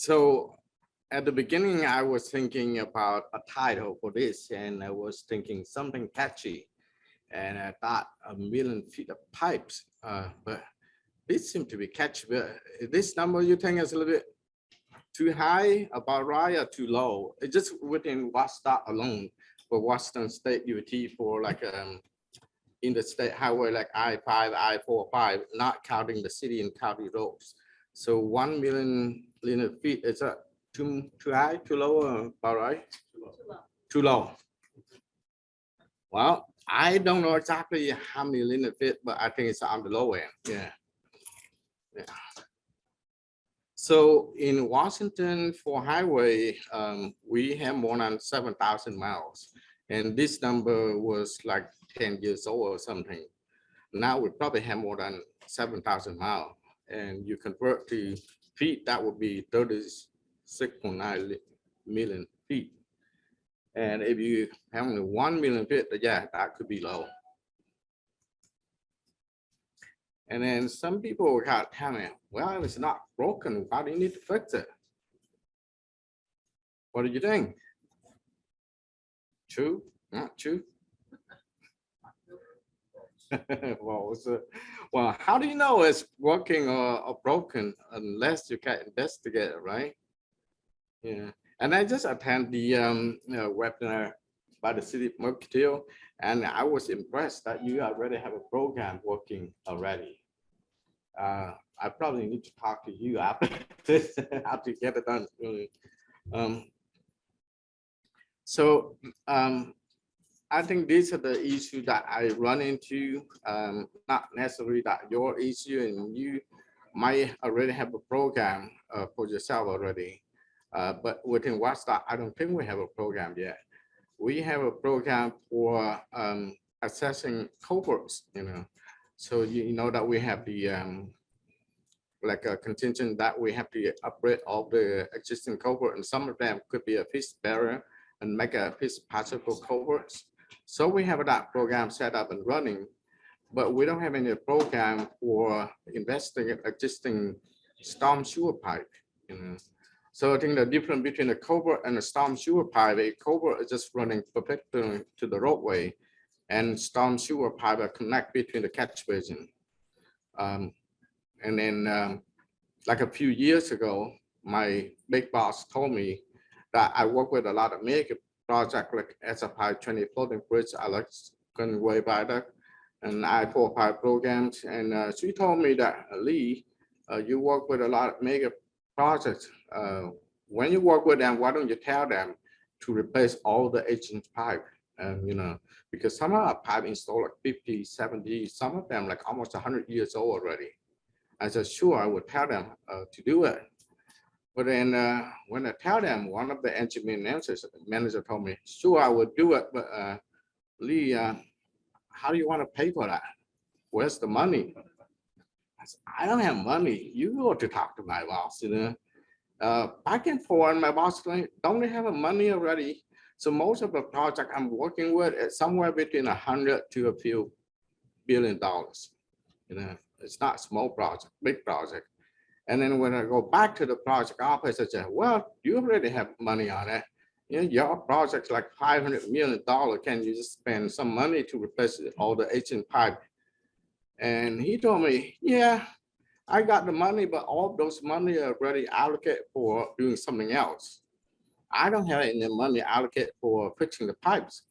So at the beginning, I was thinking about a title for this, and I was thinking something catchy. And I thought 1,000,000 feet of pipes, but this seemed to be catchy. But this number you think is a little bit too high, about right, or too low? It's just within WSDOT alone, for Washington State UT for like interstate highway like I-5, I-45, not counting the city and county roads. So 1,000,000 linear feet is too high, too low, about right? Too low. Well, I don't know exactly how many linear feet, but I think it's on the low end. Yeah. So in Washington for highway, we have more than 7,000 miles. And this number was like 10 years old or something. Now we probably have more than 7,000 miles. And you convert to feet, that would be 36.9 million feet. And if you have only 1,000,000 feet, yeah, that could be low. And then some people got tell me, well, it's not broken. Why do you need to fix it? What do you think? True? Not true? Well, how do you know it's working or broken unless you can investigate it, right? Yeah. And I just attend the webinar by the city of Mercantile, and I was impressed that you already have a program working already. I probably need to talk to you after this, how to get it done. So I think these are the issues that I run into, not necessarily that your issue, and you might already have a program for yourself already. But within WSDOT, I don't think we have a program yet. We have a program for assessing culverts, So you know that we have the like a contingent that we have to upgrade all the existing culvert, and some of them could be a fish barrier and make a fish-passable culverts. So we have that program set up and running, but we don't have any program for investing in existing storm sewer pipe. So I think the difference between a culvert and a storm sewer pipe, a culvert is just running perpendicular to the roadway, and storm sewer pipe are connect between the catch basin. And then like a few years ago, my big boss told me that I work with a lot of mega projects like SFI-20 floating bridge, Alex Conway Viaduct, and I-45 programs. And she told me that, Lee, you work with a lot of mega projects. When you work with them, why don't you tell them to replace all the ancient pipe? Because some of our pipe installed like 50, 70, some of them like almost 100 years old already. I said, sure, I would tell them to do it. But then when I tell them, one of the engineering manager told me, sure, I would do it. But Lee, how do you want to pay for that? Where's the money? I said, I don't have money. You go to talk to my boss, back and forth, my boss don't they have money already? So most of the project I'm working with is somewhere between 100 to a few $billion. It's not small project, big project. And then when I go back to the project office, I say, well, you already have money on it. Your project's like $500 million. Can you just spend some money to replace all the ancient pipe? And he told me, yeah, I got the money, but all those money are already allocated for doing something else. I don't have any money allocated for fixing the pipes.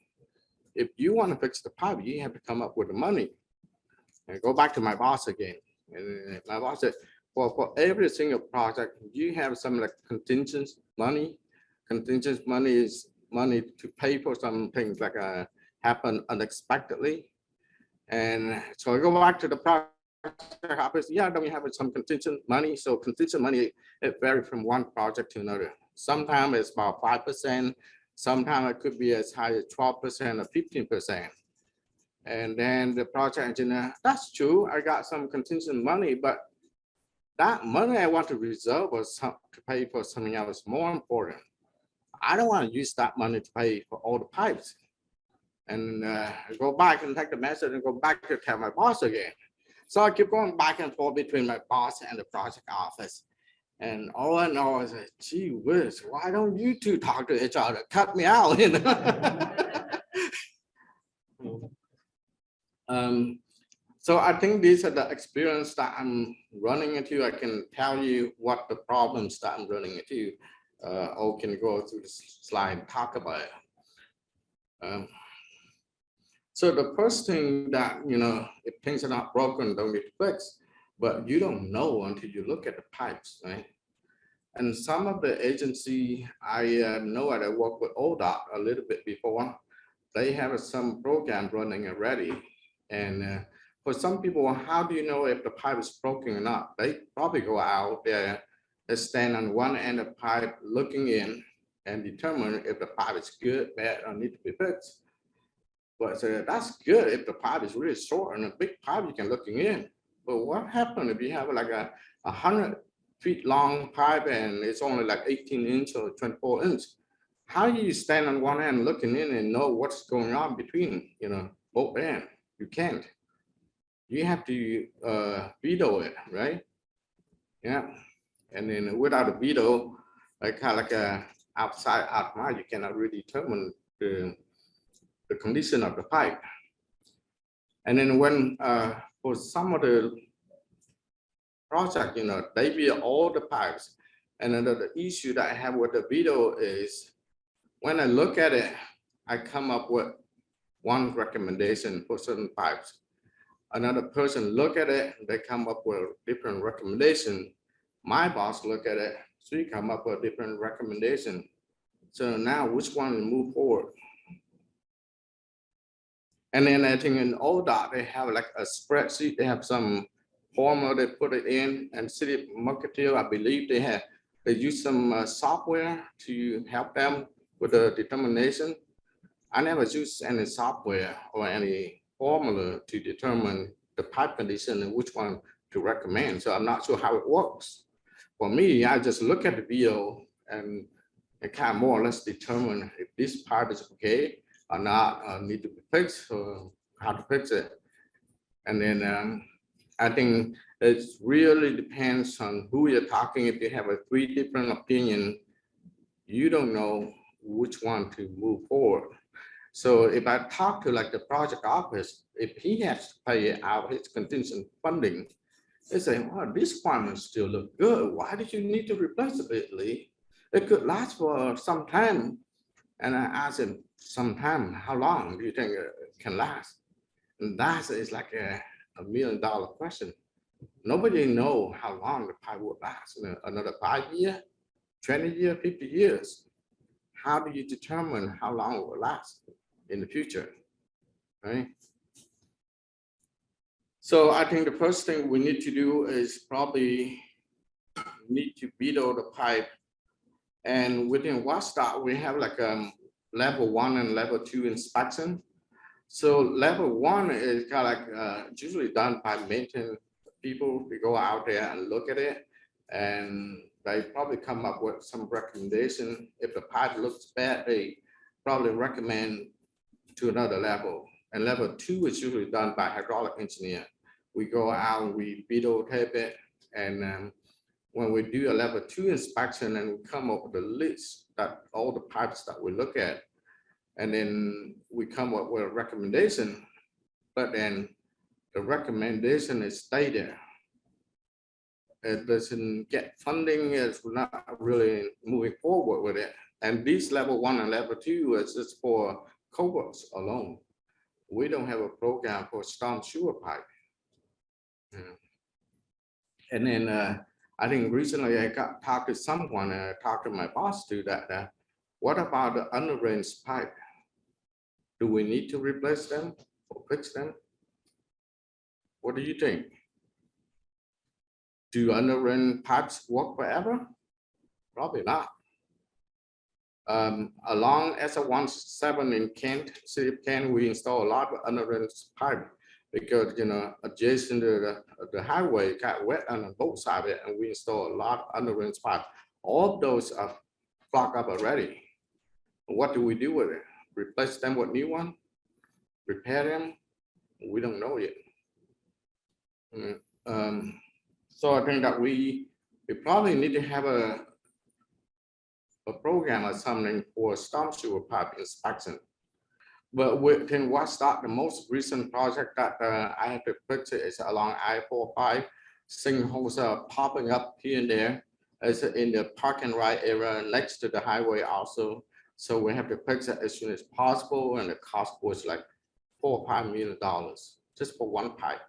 If you want to fix the pipe, you have to come up with the money. And go back to my boss again. And my boss said, for every single project, you have some like contingent money. Contingent money is money to pay for some things like happen unexpectedly. And so I go back to the project office. Yeah, then we have some contingent money. So contingent money, it varies from one project to another. Sometimes it's about 5%. Sometimes it could be as high as 12% or 15%. And then the project engineer, that's true, I got some contingent money, but that money I want to reserve or to pay for something else more important. I don't want to use that money to pay for all the pipes. And go back and take the message and go back to tell my boss again. So I keep going back and forth between my boss and the project office. And all I know is like, gee whiz, why don't you two talk to each other? Cut me out, you know. So I think these are the experience that I'm running into. I can tell you what the problems that I'm running into. Or can go through the slide and talk about it. So the first thing that, if things are not broken, don't get fixed, but you don't know until you look at the pipes, right? And some of the agency I know that I worked with WSDOT a little bit before, they have some program running already. And for some people, how do you know if the pipe is broken or not? They probably go out there, they stand on one end of the pipe looking in and determine if the pipe is good, bad, or need to be fixed. But that's good if the pipe is really short and a big pipe you can looking in. But what happens if you have like a 100 feet long pipe and it's only like 18 inch or 24 inch? How do you stand on one end looking in and know what's going on between, both ends? You can't. You have to veto it, right? Yeah. And then without a veto, like kind of like a outside you cannot really determine the condition of the pipe. And then when for some of the project, they build all the pipes. And then the issue that I have with the video is when I look at it, I come up with one recommendation for certain pipes. Another person look at it, they come up with different recommendation. My boss look at it, she come up with different recommendation. So now which one to move forward? And then I think in ODOT, they have like a spreadsheet, they have some formula, they put it in, and City Marketeer, I believe they use some software to help them with the determination. I never use any software or any formula to determine the pipe condition and which one to recommend. So I'm not sure how it works. For me, I just look at the video and I can more or less determine if this pipe is okay or not, need to be fixed, or how to fix it. And then I think it really depends on who you're talking. If you have a 3 different opinion, you don't know which one to move forward. So if I talk to like the project office, if he has to pay out his contingent funding, they say, well, this one still look good. Why did you need to replace it, Lee? It could last for some time. And I asked him, some time, how long do you think it can last? And that is like a $1 million question. Nobody know how long the pipe will last. Another 5 years, 20 years, 50 years. How do you determine how long it will last in the future, right? So I think the first thing we need to do is probably need to veto the pipe. And within WSDOT, we have like level 1 and level 2 inspection. So level 1 is kind of like usually done by maintenance people. They go out there and look at it, and they probably come up with some recommendation. If the pipe looks bad, they probably recommend to another level. And level 2 is usually done by hydraulic engineer. We go out, we videotape it, and when we do a level 2 inspection and we come up with a list that all the pipes that we look at, and then we come up with a recommendation, but then the recommendation is stay there. It doesn't get funding, it's not really moving forward with it. And this level 1 and level 2 is just for culverts alone. We don't have a program for storm sewer pipe. And then I think recently I got talked to someone, talked to my boss too, that what about the underrange pipe? Do we need to replace them or fix them? What do you think? Do underrange pipes work forever? Probably not. Along S117 in Kent, City of Kent, we install a lot of underrange pipe because adjacent to the highway got wet on both sides of it, and we install a lot of underrange pipe. All of those are clogged up already. What do we do with it? Replace them with new one? Repair them? We don't know yet. So I think that we we probably need to have a program or something for storm sewer pipe inspection. But within WSDOT, the most recent project that I have to fix is along I-45. Sinkholes are popping up here and there. It's in the parking right area next to the highway also. So we have to fix it as soon as possible, and the cost was like $4 or $5 million just for one pipe.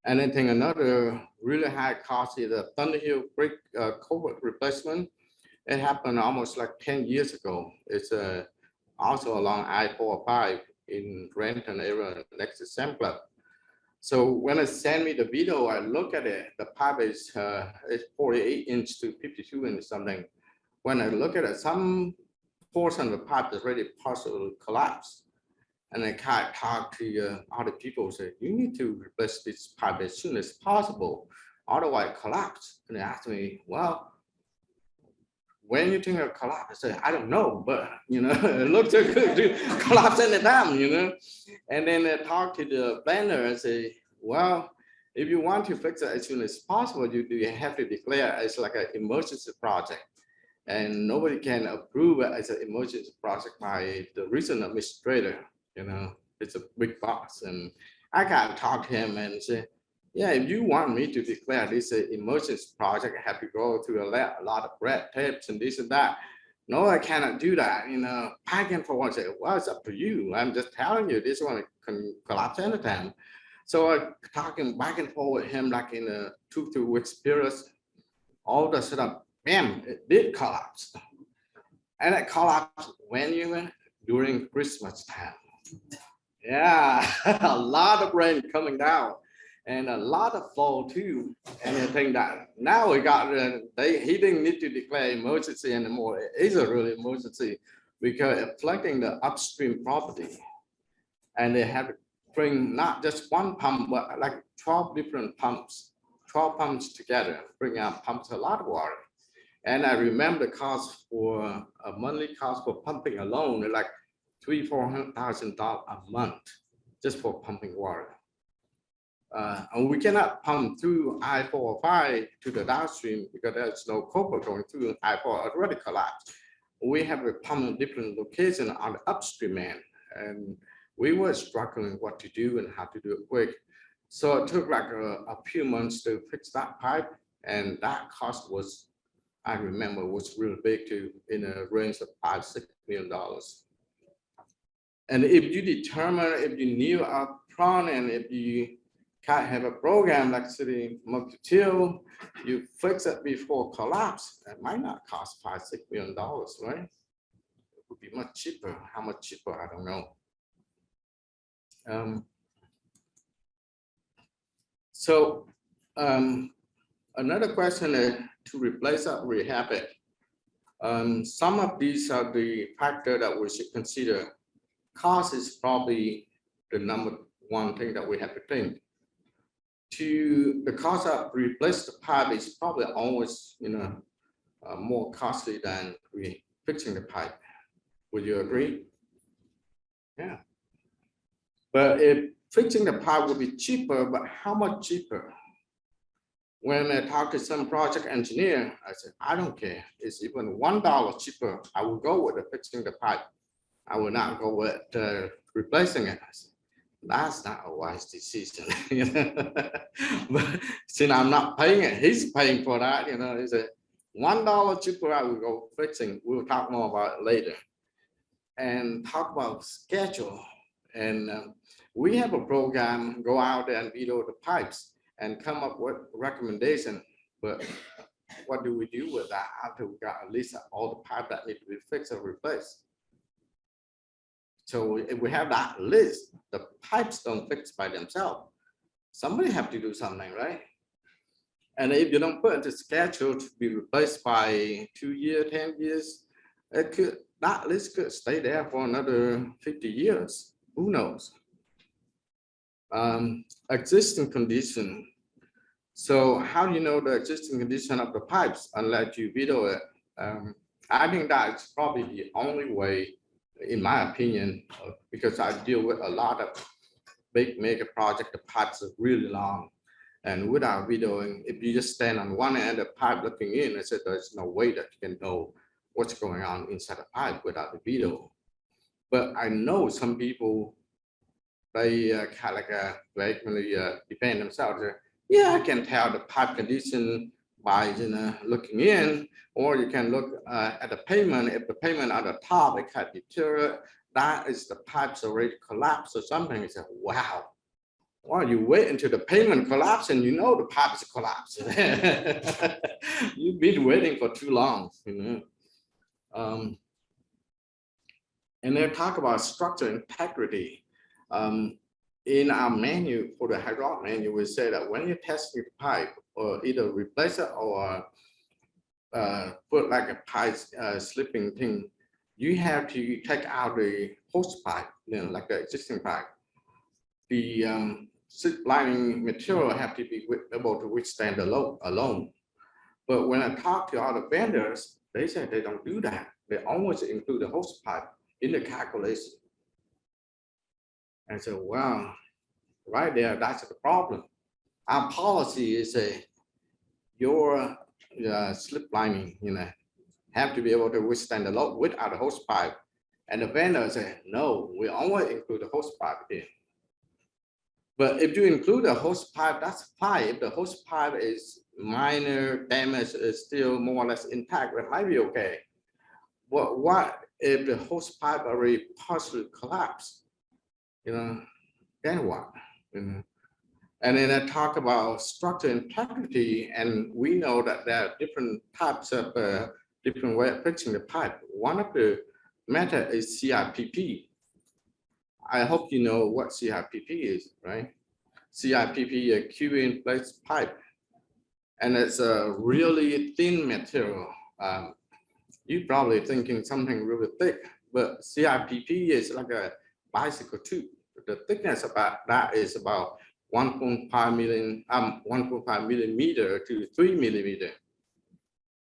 And then another really high cost is the Thunderhill Creek culvert replacement. It happened almost like 10 years ago. It's also along I-45 in Renton area next to Sam Club. So when it sent me the video, I look at it. The pipe is 48 inch to 52 inch something. When I look at it, some portion of the pipe is already partially collapsed. And I kind of talk to other people, say, you need to replace this pipe as soon as possible, otherwise collapse. And they asked me, well, when you think of collapse, I say, I don't know, but it looks like good to collapse anytime, And then I talk to the planner and say, well, if you want to fix it as soon as possible, you have to declare it's like an emergency project. And nobody can approve it as an emergency project by the regional administrator. It's a big boss. And I can talk to him and say, yeah, if you want me to declare this an emergency project, I have to go through a lot of red tapes and this and that. No, I cannot do that. Back and forth, say, well, it's up to you. I'm just telling you, this one can collapse anytime. So I'm talking back and forth with him like in a 2 to 3 weeks period. All of a sudden, bam, it did collapse. And it collapsed when during Christmas time. Yeah, a lot of rain coming down and a lot of fall too. And I think that now we got, he didn't need to declare emergency anymore. It is a real emergency because it's flooding the upstream property. And they have to bring not just one pump, but like 12 different pumps, 12 pumps together, bring out pumps a lot of water. And I remember the cost for a monthly cost for pumping alone, like $300,000-$400,000 a month just for pumping water. And we cannot pump through I-405 to the downstream because there's no culvert going through I-4 already collapsed. We have a pump in different locations on the upstream end, and we were struggling what to do and how to do it quick. So it took like a few months to fix that pipe, and that cost was, I remember, was really big too, in a range of $5-6 million. And if you determine, if you knew up front, and if you can't have a program like City Multi-Till, you fix it before collapse, that might not cost $5-6 million, right? It would be much cheaper. How much cheaper, I don't know. Another question is to replace or rehab it. Some of these are the factors that we should consider. Cost is probably the number one thing that we have to think. The cost of replace the pipe is probably always, more costly than fixing the pipe. Would you agree? Yeah. But if fixing the pipe would be cheaper, but how much cheaper? When I talk to some project engineer, I said, I don't care. It's even $1 cheaper. I will go with the fixing the pipe. I will not go with replacing it. I said, that's not a wise decision. But since I'm not paying it, he's paying for that. He said, $1 cheaper, I will go fixing. We'll talk more about it later. And talk about schedule. And we have a program, go out there and video the pipes and come up with recommendation. But what do we do with that after we got at least all the pipe that need to be fixed or replaced? So if we have that list, the pipes don't fix by themselves. Somebody have to do something, right? And if you don't put the schedule to be replaced by 2 years, 10 years, that list could stay there for another 50 years. Who knows? Existing condition. So how do you know the existing condition of the pipes unless you video it? I think that's probably the only way, in my opinion, because I deal with a lot of big mega project. The pipes are really long, And without videoing, if you just stand on one end of the pipe looking in, I said there's no way that you can know what's going on inside the pipe without the video. But I know some people, they kind of like vaguely defend themselves. Yeah, I can tell the pipe condition by looking in, or you can look at the pavement. If the pavement at the top it can deteriorate, that is the pipes already collapsed or something. It's like, wow. Well, you wait until the pavement collapse and you know the pipe is collapsed. You've been waiting for too long, And they talk about structure integrity. In our menu, for the hydraulic manual, we say that when you're testing the pipe, or either replace it or put like a pipe slipping thing, you have to take out the hose pipe, like the existing pipe. The slip lining material have to be able to withstand the load alone. But when I talk to other vendors, they say they don't do that. They always include the hose pipe in the calculation. And so, wow, right there, that's the problem. Our policy is your slip lining, have to be able to withstand the load without a hose pipe. And the vendor say, no, we only include the hose pipe here. But if you include a hose pipe, that's fine. If the hose pipe is minor damage, is still more or less intact, that might be okay. But what if the hose pipe already partially collapsed? Then what? And then I talk about structure integrity, and we know that there are different types of different way of fixing the pipe. One of the method is CIPP. I hope you know what CIPP is, right? CIPP, a Q-in-place pipe, and it's a really thin material. You're probably thinking something really thick, but CIPP is like a bicycle tube. The thickness about that is about 1.5 millimeter to 3 millimeter.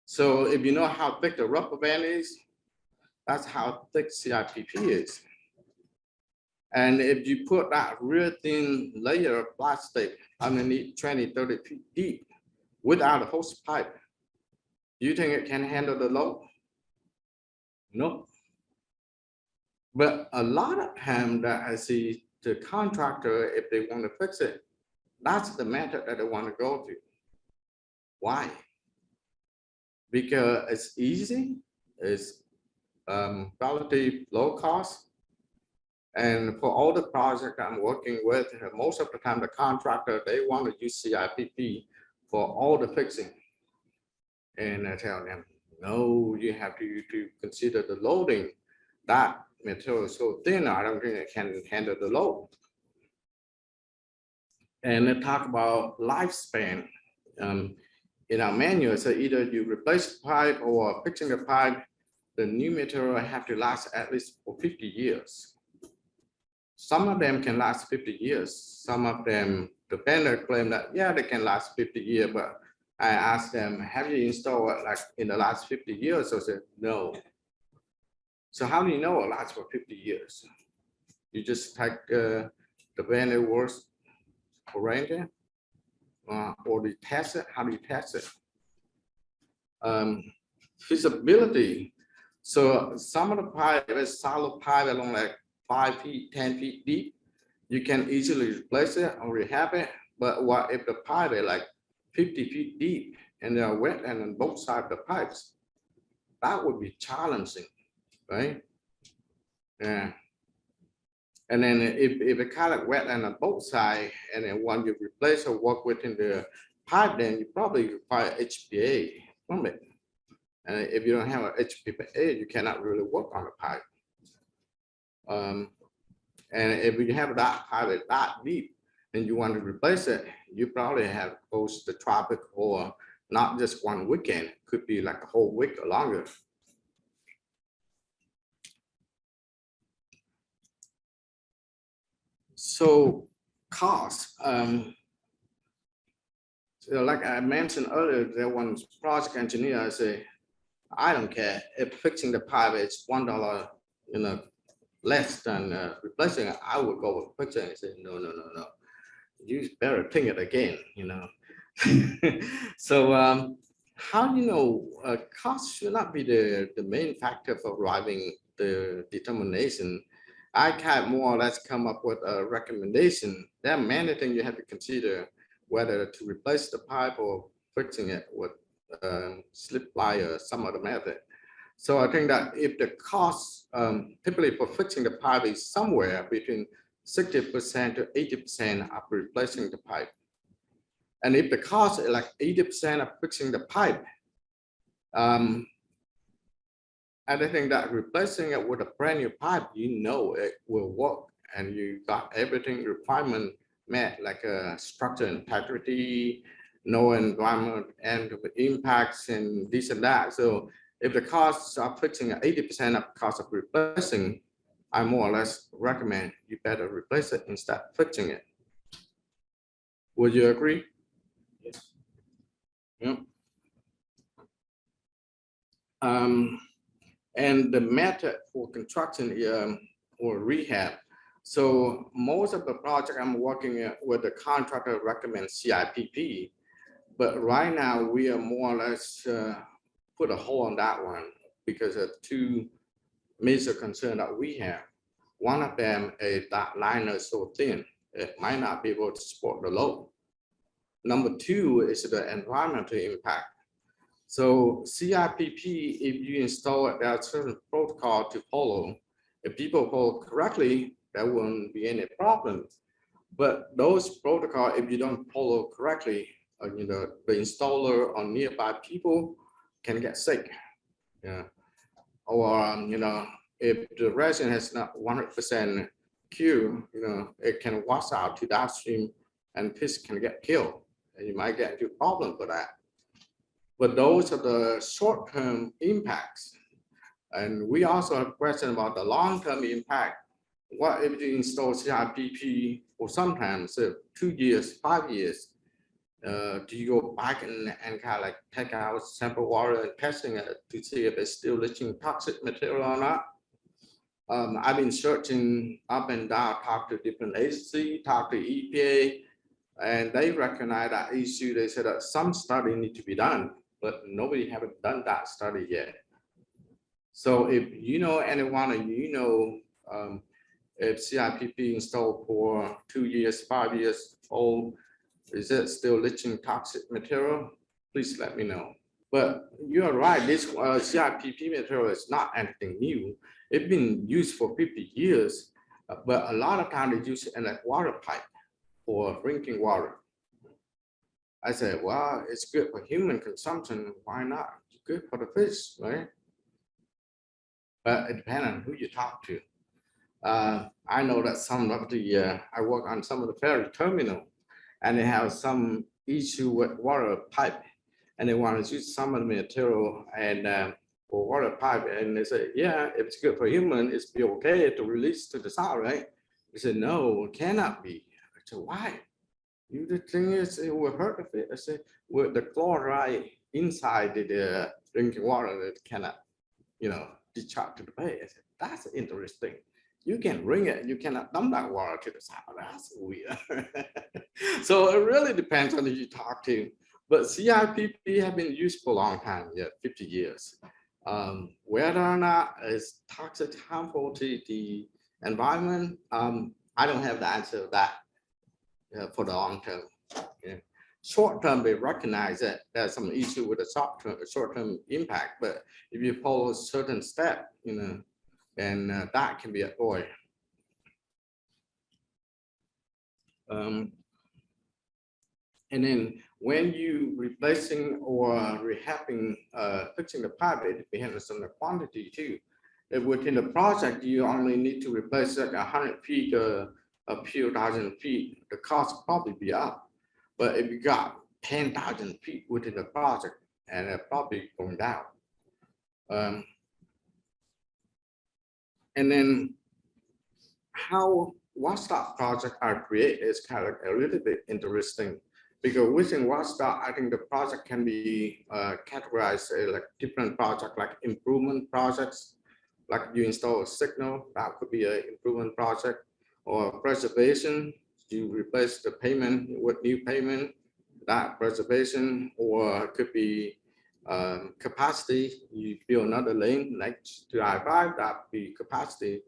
So if you know how thick the rubber band is, that's how thick CIPP is. And if you put that real thin layer of plastic underneath 20, 30 feet deep without a hose pipe, do you think it can handle the load? No. But a lot of time that I see the contractor, if they want to fix it, that's the method that they want to go to. Why? Because it's easy, it's relatively low cost. And for all the projects I'm working with, most of the time the contractor, they want to use CIPP for all the fixing. And I tell them, no, you have to consider the loading. That material is so thin, I don't think it can handle the load. And they talk about lifespan. In our manual, so either you replace the pipe or fixing the pipe, the new material have to last at least for 50 years. Some of them can last 50 years. Some of them, the vendor claim that, yeah, they can last 50 years, but I asked them, have you installed it like in the last 50 years? So I said, no. So how do you know it lasts for 50 years? You just take the vendor words for random, or do you test it? How do you test it? Feasibility. So some of the pipe is solid pipe along like 5 feet, 10 feet deep. You can easily replace it or rehab it. But what if the pipe is like 50 feet deep and there are wetland on both sides of the pipes? That would be challenging, right? Yeah. And then if it kind of wetland on both sides, and then when you replace or work within the pipe, then you probably require HPA from it. And if you don't have an HPA, you cannot really work on the pipe. And if you have that pipe that deep and you want to replace it, you probably have to go to the tropic, or not just one weekend, could be like a whole week or longer. So cost, so like I mentioned earlier, there was project engineer, I say, I don't care if fixing the pipe is $1, less than replacing it, I would go with fixing it. I say, no. you better think it again, you know. So how you know cost should not be the main factor for driving the determination. I can more or less come up with a recommendation. There are many things you have to consider, whether to replace the pipe or fixing it with slip ply or some other method. So I think that if the cost typically for fixing the pipe is somewhere between 60% to 80% of replacing the pipe. And if the cost is like 80% of fixing the pipe, and I think that replacing it with a brand new pipe, you know it will work and you got everything requirement met, like structure integrity, no environment and impacts and this and that. So if the costs of fixing 80% of cost of replacing, I more or less recommend you better replace it instead of fixing it. Would you agree? Yes. Yeah. And the method for construction or rehab. So most of the project I'm working with the contractor recommends CIPP, but right now we are more or less put a hold on that one because of two major concerns that we have. One of them is that liner is so thin, it might not be able to support the load. Number two is the environmental impact. So CIPP, if you install it, there are certain protocol to follow. If people follow correctly, there won't be any problem. But those protocol, if you don't follow correctly, you know, the installer or nearby people can get sick. Yeah. Or, you know, if the resin has not 100% cure, you know, it can wash out to downstream and fish can get killed. And you might get into problem for that. But those are the short-term impacts. And we also have a question about the long-term impact. What if you install CIPP for sometimes 2 years, 5 years? Do you go back and kind of like take out sample water and testing it to see if it's still leaching toxic material or not? I've been searching up and down, talk to different agencies, talk to EPA, and they recognize that issue. They said that some study need to be done, but nobody haven't done that study yet. So if you know anyone or you know if CIPP installed for 2 years, 5 years old, is it still leaching toxic material? Please let me know. But you're right, this CIPP material is not anything new. It's been used for 50 years, but a lot of times they use it in like water pipe for drinking water. I said, well, it's good for human consumption. Why not? It's good for the fish, right? But it depends on who you talk to. I know that some of the, I work on some of the ferry terminal and they have some issue with water pipe and they want to use some of the material and for water pipe. And they say, yeah, if it's good for human, it's be okay to release to the south, right? They said, no, it cannot be. I said, why? You the thing is, it will hurt the fish. I said, with the chloride inside the drinking water, it cannot, you know, discharge to the bay. I said, that's interesting. You can bring it, you cannot dump that water to the south. That's weird. So it really depends on who you talk to. But CIPP have been used for a long time, yeah, 50 years. Whether or not it's toxic, harmful to the environment, I don't have the answer to that for the long term. Yeah. Short term, they recognize that there's some issue with the short term impact, but if you follow a certain step, you know, then that can be avoided. And then when you replacing or rehabbing, fixing the pipe, it depends on the quantity too. If within the project, you only need to replace like 100 feet or a few thousand feet, the cost probably be up. But if you got 10,000 feet within the project, and it probably going down. And then how WSDOT projects are created is kind of a little bit interesting because within WSDOT, I think the project can be categorized like different projects, like improvement projects, like you install a signal, that could be an improvement project, or preservation, you replace the pavement with new pavement, that preservation, or it could be capacity. You build another lane next to I-5, that be capacity.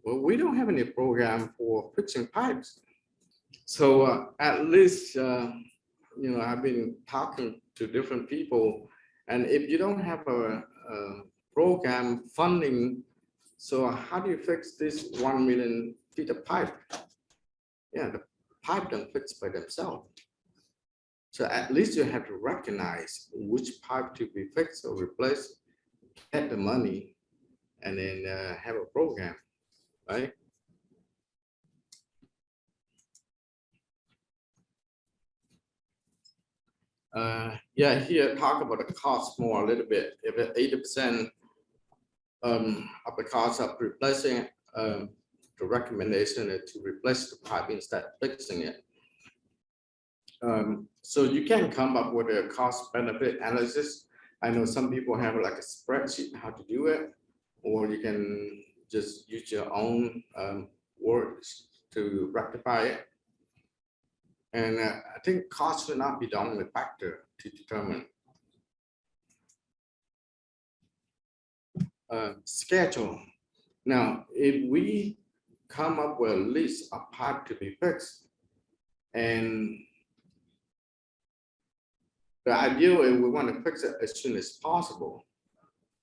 Well, we don't have any program for fixing pipes. So at least, I've been talking to different people, and if you don't have a program funding, so how do you fix this 1 million feet of pipe? Yeah, the pipe don't fix by themselves. So at least you have to recognize which pipe to be fixed or replaced, get the money, and then have a program, right? Yeah, here talk about the cost more a little bit. If 80% of the cost of replacing, the recommendation is to replace the pipe instead of fixing it. So you can come up with a cost benefit analysis. I know some people have like a spreadsheet how to do it, or you can just use your own words to rectify it. And I think cost should not be the only factor to determine. Schedule. Now, if we come up with a list of pipe to be fixed, and the ideal is we want to fix it as soon as possible,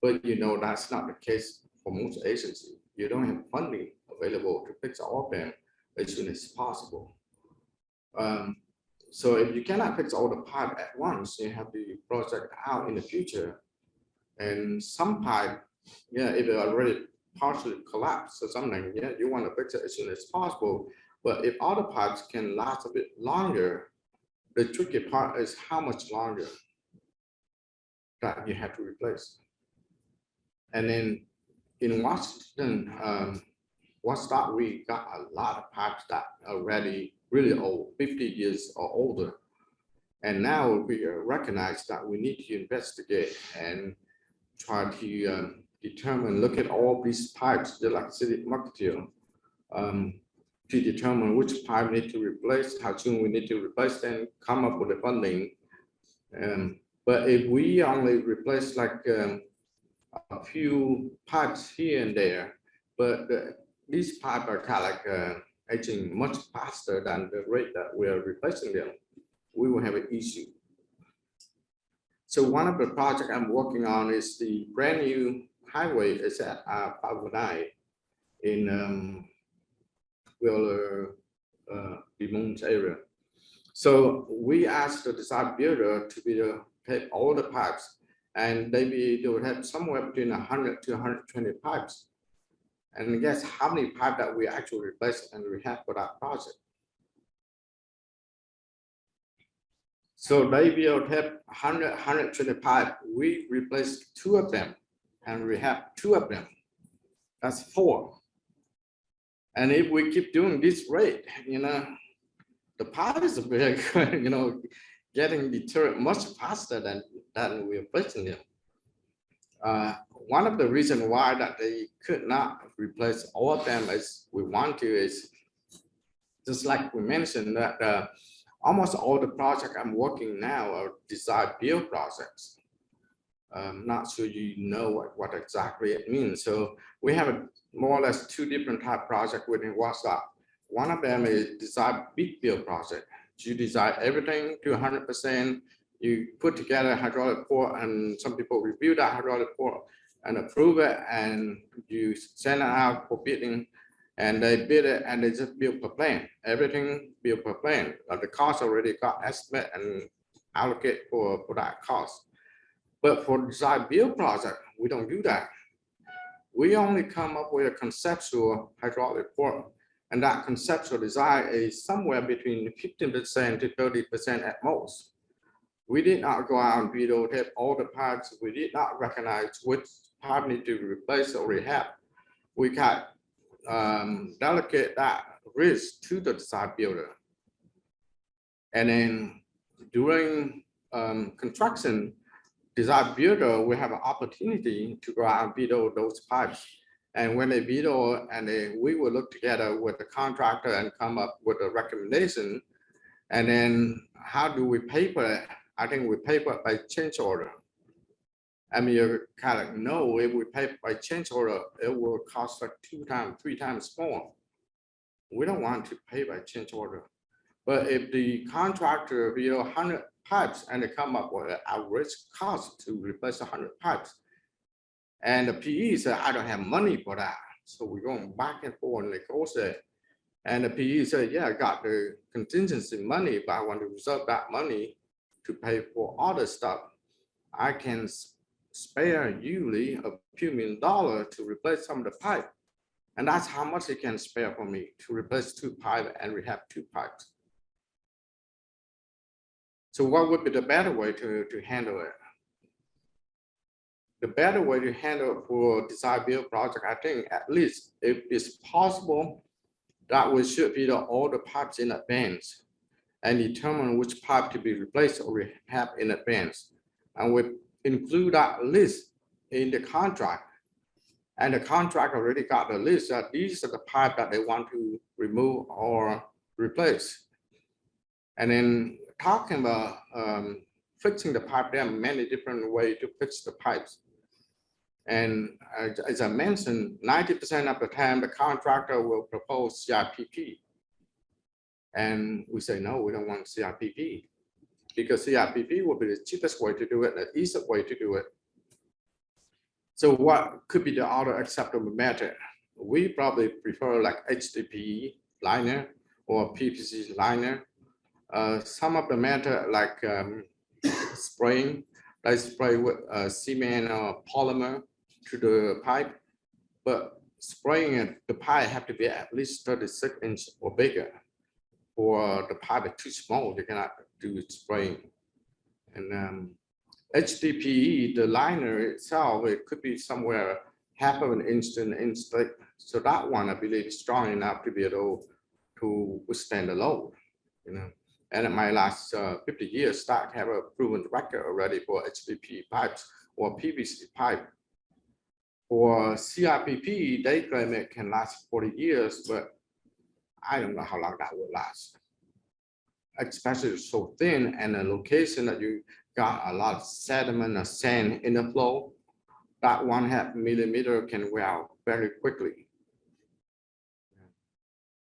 but that's not the case for most agencies. You don't have funding available to fix all of them as soon as possible. So if you cannot fix all the pipe at once, you have the project out in the future. And some pipe, yeah, if it already partially collapsed or something, yeah, you want to fix it as soon as possible. But if all the pipes can last a bit longer, the tricky part is how much longer that you have to replace. And then in Washington, WSDOT, we got a lot of pipes that are already really old, 50 years or older. And now we recognize that we need to investigate and try to determine, look at all these pipes, just like city marketing, to determine which pipe need to replace, how soon we need to replace them, come up with the funding. But if we only replace like a few pipes here and there, but these pipes are kind of like aging much faster than the rate that we are replacing them, we will have an issue. So one of the projects I'm working on is the brand new highway. It's at 509 in Beaumont area. So we asked the design builder to be take all the pipes, and they would have somewhere between 100 to 120 pipes. And guess how many pipes that we actually replaced and rehab for that project? So they will have 100, 120 pipes. We replaced 2 of them and rehab 2 of them. That's 4. And if we keep doing this rate, the pipe is very, getting deteriorated much faster than we're replacing them. One of the reasons why that they could not replace all of them as we want to is just like we mentioned that almost all the projects I'm working now are design build projects. I'm not sure you know what exactly it means. So we have more or less 2 different type of projects within WSDOT. One of them is design big build project. You design everything to 100%. You put together a hydraulic port, and some people review that hydraulic port and approve it, and you send it out for bidding, and they bid it, and they just build per plan. Everything built per plan. The cost already got estimate and allocate for that cost. But for design build project, we don't do that. We only come up with a conceptual hydraulic port, and that conceptual design is somewhere between 15% to 30% at most. We did not go out and videotape all the pipes. We did not recognize which pipe need to replace or rehab. We got delegate that risk to the design builder. And then during construction, design builder will have an opportunity to go out and video those pipes And when they veto, and we will look together with the contractor and come up with a recommendation. And then how do we pay for it? I think we pay for it by change order. I mean, you kind of know if we pay by change order, it will cost like 2 times, 3 times more. We don't want to pay by change order. But if the contractor veto 100 pipes and they come up with an average cost to replace 100 pipes, and the PE said, I don't have money for that. So we're going back and forth and negotiate. And the PE said, yeah, I got the contingency money, but I want to reserve that money to pay for other stuff. I can spare usually a few $1,000,000 to replace some of the pipe. And that's how much they can spare for me to replace 2 pipes and rehab 2 pipes. So what would be the better way to handle it? The better way to handle for design build project, I think at least if it's possible, that we should veto all the pipes in advance and determine which pipe to be replaced or rehab in advance. And we include that list in the contract. And the contract already got the list that these are the pipe that they want to remove or replace. And then talking about fixing the pipe, there are many different ways to fix the pipes. And as I mentioned, 90% of the time, the contractor will propose CIPP. And we say, no, we don't want CIPP because CIPP will be the cheapest way to do it, the easiest way to do it. So what could be the other acceptable method? We probably prefer like HDPE liner or PVC liner. Some of the method like spraying, like spray with cement or polymer to the pipe, but spraying it, the pipe have to be at least 36 inches or bigger. Or the pipe is too small, you cannot do spraying. And HDPE, the liner itself, it could be somewhere half of an inch to an inch thick. So that one, I believe, is strong enough to be able to withstand the load. And in my last 50 years, Stark have a proven record already for HDPE pipes or PVC pipe. For CIPP, they claim it can last 40 years, but I don't know how long that will last. Especially so thin and a location that you got a lot of sediment or sand in the flow, that 1/2 millimeter can wear out very quickly.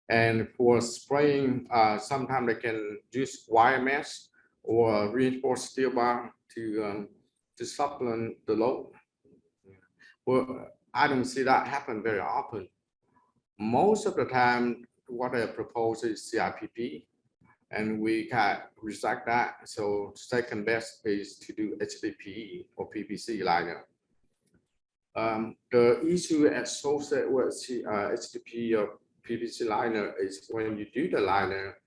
And for spraying, sometimes they can use wire mesh or reinforced steel bar to supplement the load. Well, I don't see that happen very often. Most of the time, what they propose is CIPP, and we can reject that. So second best is to do HDPE or PVC liner. The issue associated with HDPE or PVC liner is when you do the liner,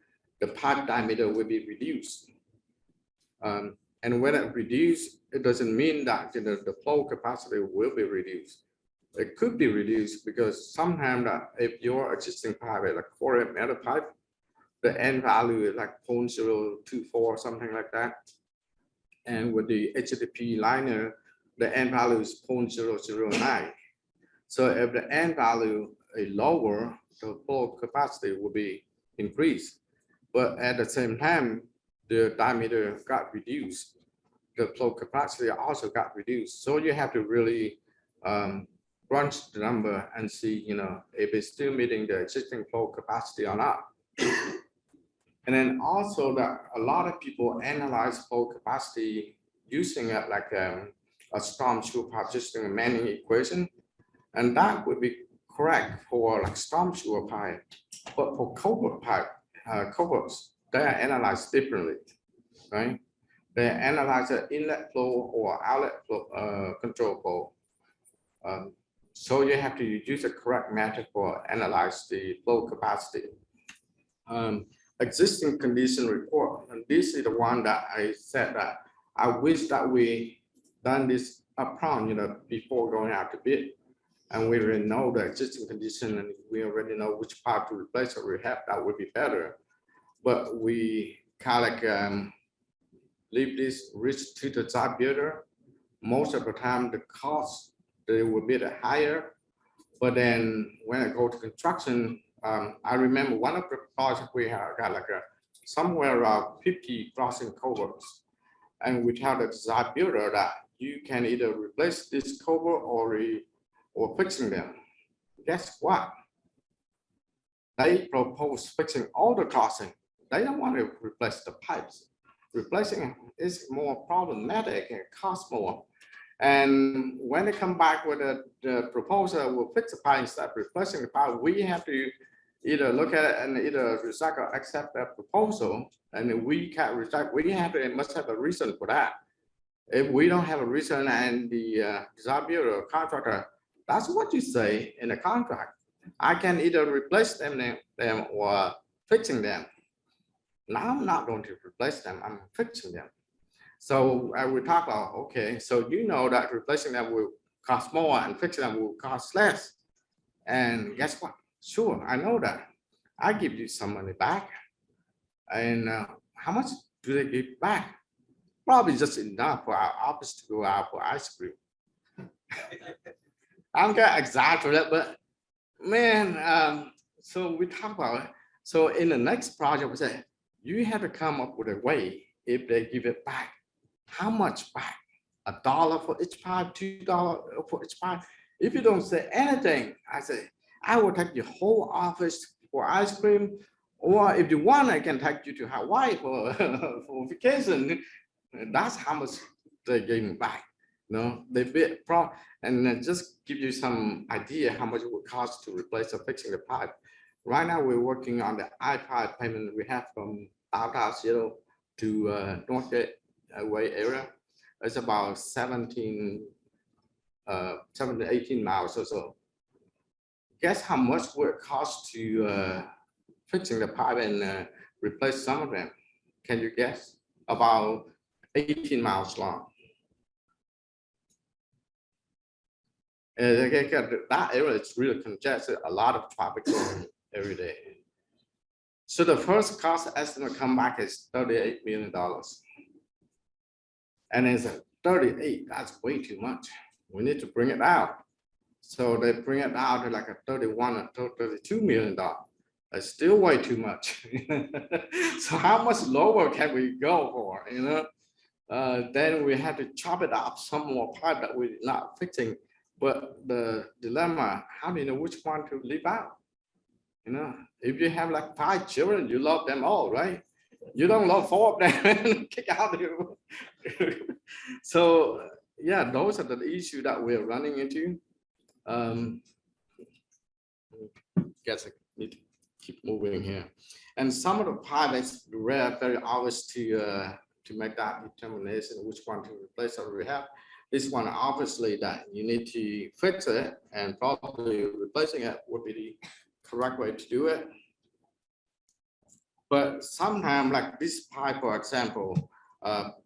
the pipe diameter will be reduced. And when it reduced, it doesn't mean that the flow capacity will be reduced. It could be reduced because sometimes if your existing pipe is like 4 metal pipe, the end value is like 0.024, something like that. And with the HDPE liner, the end value is 0.009. So if the end value is lower, the flow capacity will be increased. But at the same time, the diameter got reduced. The flow capacity also got reduced. So you have to really crunch the number and see, if it's still meeting the existing flow capacity or not. And then also that a lot of people analyze flow capacity using it like a storm sewer pipe, just a Manning equation. And that would be correct for like storm sewer pipe, but for culvert pipe, culverts, they are analyzed differently, right? They analyze the inlet flow or outlet flow control flow. So you have to use the correct method for analyze the flow capacity. Existing condition report, and this is the one that I said that I wish that we done this upfront, before going out to bid. And we already know the existing condition and we already know which part to replace or rehab, that would be better. But we kind of like leave this risk to the job builder. Most of the time, the cost, they will be higher, But then when I go to construction, I remember one of the projects we had got like somewhere around 50 crossing culverts. And we tell the design builder that you can either replace this culvert or fixing them. Guess what? They propose fixing all the crossing. They don't want to replace the pipes. Replacing is more problematic and costs more. And when they come back with the proposal, we'll fix the pipe instead of replacing the pipe, we have to either look at it and either recycle or accept that proposal. And if we can't recycle, we have to, must have a reason for that. If we don't have a reason and the design builder or contractor, that's what you say in the contract. I can either replace them or fixing them. Now I'm not going to replace them, I'm fixing them. So we talk about, okay, so you know that replacing them will cost more and fixing them will cost less. And guess what? Sure, I know that. I give you some money back. And how much do they give back? Probably just enough for our office to go out for ice cream. I'm gonna exaggerate, but man, so we talk about it. So in the next project, we say, you have to come up with a way if they give it back. How much back? $1 for each pipe, $2 for each pipe. If you don't say anything, I say, I will take your whole office for ice cream, or if you want, I can take you to Hawaii for, for vacation. That's how much they gave me back. No, they bid pro and just give you some idea how much it would cost to replace or fixing the pipe. Right now, we're working on the I-pipe payment we have from downtown Seattle to North Gateway area. It's about 17 to 18 miles or so. Guess how much would it cost to fixing the pipe and replace some of them? Can you guess? About 18 miles long. That area is really congested, a lot of traffic going every day. So the first cost estimate come back is $38 million. And it's a 38, that's way too much. We need to bring it out. So they bring it out to like a 31 or $32 million. That's still way too much. So how much lower can we go for, you know? Then we have to chop it up some more pipe that we're not fixing. But the dilemma, how do you know which one to leave out? You know, if you have like 5 children, you love them all, right? You don't love 4 of them and kick out you. So yeah, those are the issues that we're running into. Guess I need to keep moving here. And some of the pilots were very obvious to make that determination which one to replace or rehab. This one, obviously, that you need to fix it, and probably replacing it would be the correct way to do it. But sometimes, like this pipe, for example,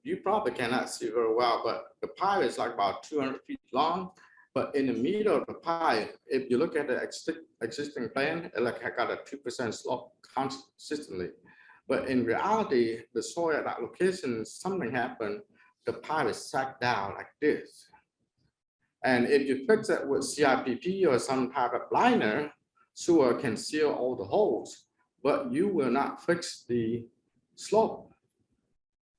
you probably cannot see very well, but the pipe is like about 200 feet long. But in the middle of the pipe, if you look at the existing plan, it like I got a 2% slope consistently. But in reality, the soil at that location, something happened, the pipe is sagged down like this. And if you fix it with CIPP or some type of liner, sewer can seal all the holes, but you will not fix the slope.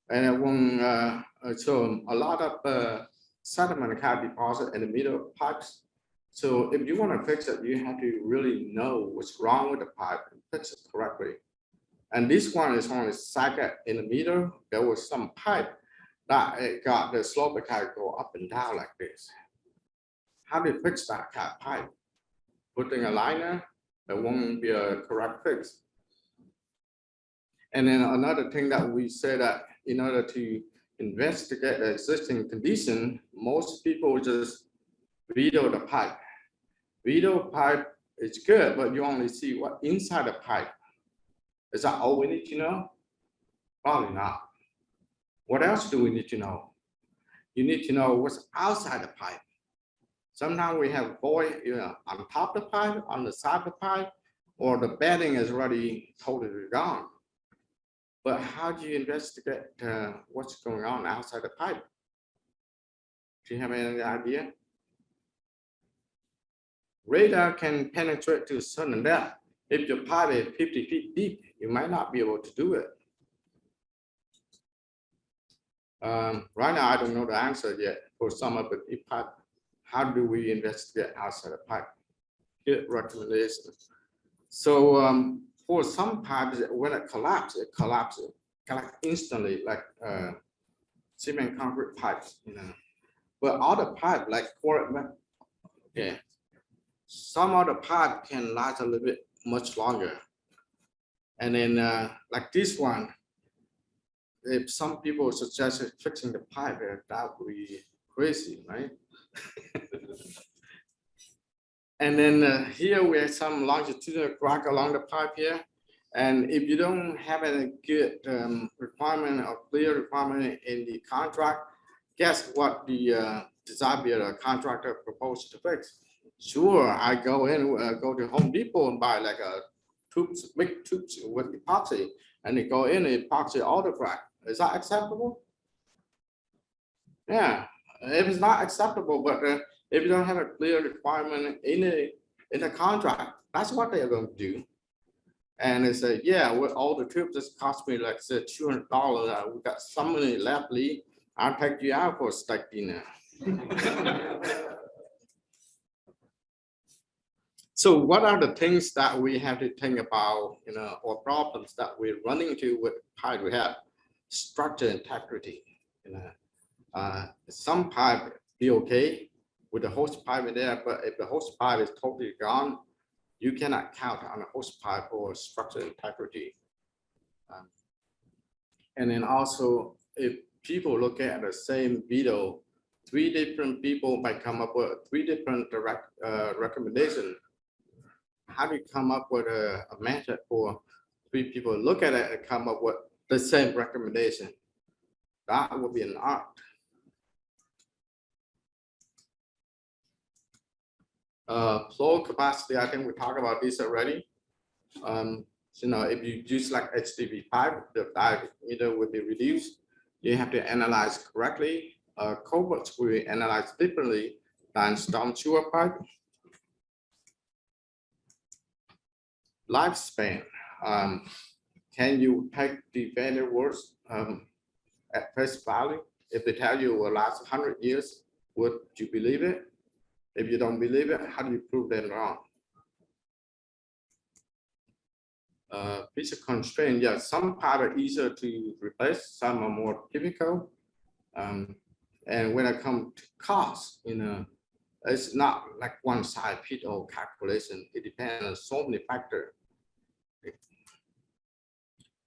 And when so a lot of sediment can deposit in the middle of pipes. So if you want to fix it, you have to really know what's wrong with the pipe and fix it correctly. And this one is only sagged in the middle. There was some pipe that it got the slope that can go up and down like this. How do you fix that kind of pipe? Putting a liner, that won't be a correct fix. And then another thing that we say that in order to investigate the existing condition, most people just video the pipe. Video pipe is good, but you only see what inside the pipe. Is that all we need to know? Probably not. What else do we need to know? You need to know what's outside the pipe. Sometimes we have void, you know, on top of the pipe, on the side of the pipe, or the bedding is already totally gone. But how do you investigate what's going on outside the pipe? Do you have any idea? Radar can penetrate to a certain depth. If your pipe is 50 feet deep, you might not be able to do it. Right now, I don't know the answer yet for some of the deep pipe. How do we investigate outside the pipe? Good recommendation. So for some pipes, when it collapses kind of instantly, like cement concrete pipes, you know. But other pipe like okay, some other pipe can last a little bit much longer. And then like this one, if some people suggested fixing the pipe, that would be crazy, right? And then here we have some longitudinal crack along the pipe here. And if you don't have a good requirement or clear requirement in the contract, guess what the design builder contractor proposed to fix? Sure, I go in, go to Home Depot and buy like a tubes, big tubes with epoxy, and they go in and epoxy all the crack. Is that acceptable? Yeah, if it's not acceptable, but if you don't have a clear requirement in the contract, that's what they're going to do. And they say, yeah, with all the trips, this cost me like say $200. We got some money left, Lee. I'll take you out for a steak dinner. So what are the things that we have to think about, you know, or problems that we're running into with pipe rehab? Structure integrity, you know. Some pipe be okay with the hose pipe in there, but if the hose pipe is totally gone, you cannot count on a hose pipe for structure integrity. And then also, if people look at the same video, 3 different people might come up with 3 different recommendations. How do you come up with a method for 3 people look at it and come up with the same recommendation? That would be an art. Flow capacity, I think we talked about this already. You know, if you use like HDPE pipe, the diameter will be reduced. You have to analyze correctly. Culverts will be analyzed differently than storm sewer pipe. Lifespan. Can you take the value words at face value? If they tell you it will last 100 years, would you believe it? If you don't believe it, how do you prove them wrong? Piece of constraint, yeah, some parts are easier to replace, some are more difficult. And when it comes to cost, you know, it's not like one size fits all calculation. It depends on so many factors.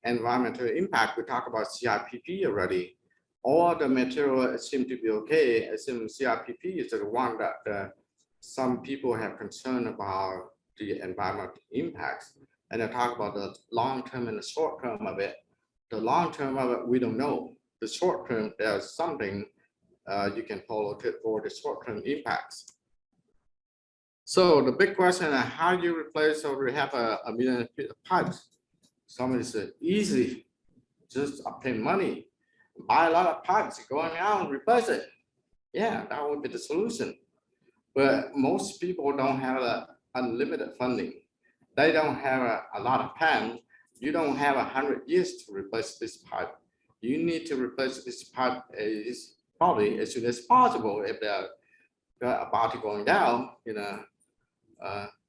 Environmental impact, we talked about CIPP already. All the material seem to be okay. It seems CIPP is the one that some people have concern about the environmental impacts. And I talk about the long term and the short term of it. The long term of it, we don't know. The short term, there's something you can follow for the short term impacts. So the big question is how do you replace or rehab a million feet of pipes? Somebody said, easy, just obtain money, buy a lot of pipes, go out and replace it. Yeah, that would be the solution. But most people don't have unlimited funding. They don't have a lot of time. You don't have 100 years to replace this pipe. You need to replace this pipe is probably as soon as possible if they're about to going down. You know,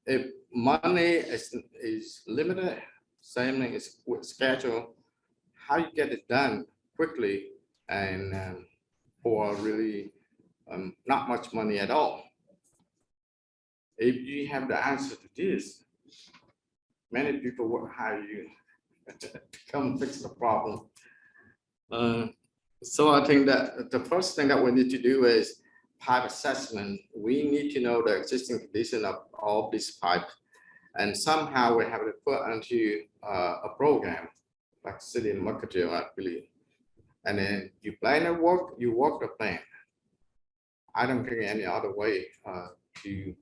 if money is limited, same thing is with schedule. How you get it done quickly and for really not much money at all. If you have the answer to this, many people will hire you to come fix the problem. So I think that the first thing that we need to do is pipe assessment. We need to know the existing condition of all these pipes, and somehow we have to put into a program like city and marketing, I believe. And then you plan the work, you work the plan. I don't think any other way to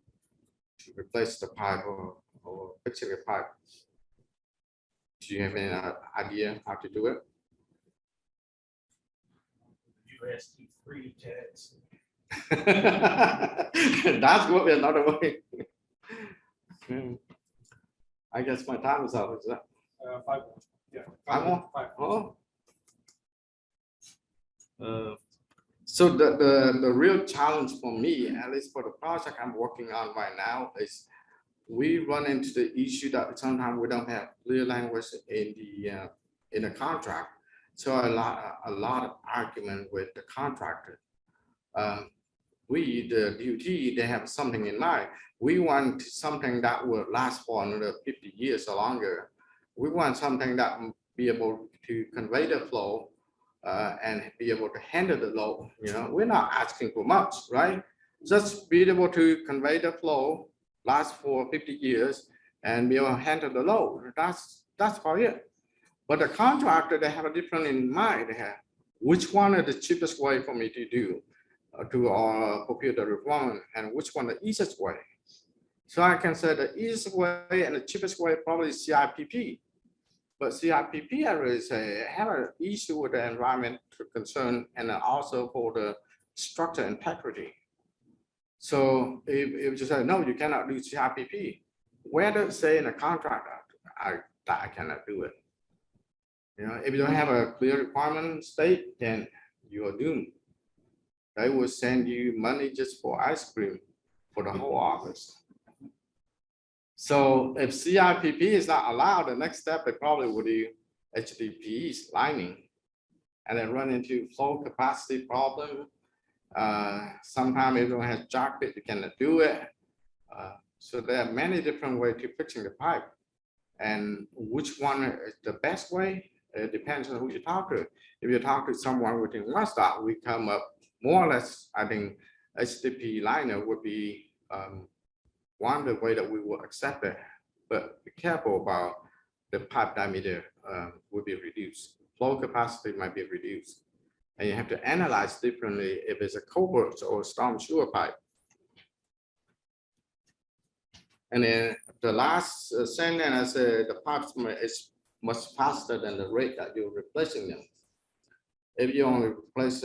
replace the pipe or fixing the pipe. Do you have any idea how to do it? USD free tax. That's what another way. I guess my time is up. Is that 5 more. Yeah. 5 more? 5. Oh. So the real challenge for me, at least for the project I'm working on right now, is we run into the issue that sometimes we don't have clear language in the contract. So a lot of argument with the contractor. We, the DOT, they have something in mind. We want something that will last for another 50 years or longer. We want something that will be able to convey the flow and be able to handle the load. You know, we're not asking for much, right? Just be able to convey the flow, last for 50 years, and be able to handle the load. That's about it. But the contractor, they have a different in mind. They have which one is the cheapest way for me to do to procure the requirement, and which one the easiest way. So I can say the easiest way and the cheapest way probably is CIPP. But CIPP, I really say, have an issue with the environment concern and also for the structure integrity. So if you say, no, you cannot do CIPP, where does it say in the contract that I cannot do it? You know, if you don't have a clear requirement state, then you are doomed. They will send you money just for ice cream for the whole office. So if CIPP is not allowed, the next step they probably would do HDPE's lining, and then run into flow capacity problem. Sometimes if you don't have jack pit, you cannot do it. So there are many different ways to fixing the pipe, and which one is the best way? It depends on who you talk to. If you talk to someone within WSDOT, we come up more or less. I think HDPE liner would be one of the way that we will accept it, but be careful about the pipe diameter will be reduced. Flow capacity might be reduced. And you have to analyze differently if it's a culverts or storm sewer pipe. And then the last sentence, I said the pipes is much faster than the rate that you're replacing them. If you only replace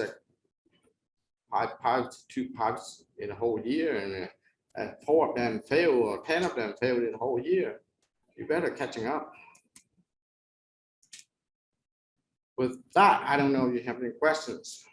two pipes in a whole year, and 4 of them fail or 10 of them fail in a whole year, you better catching up. With that, I don't know if you have any questions.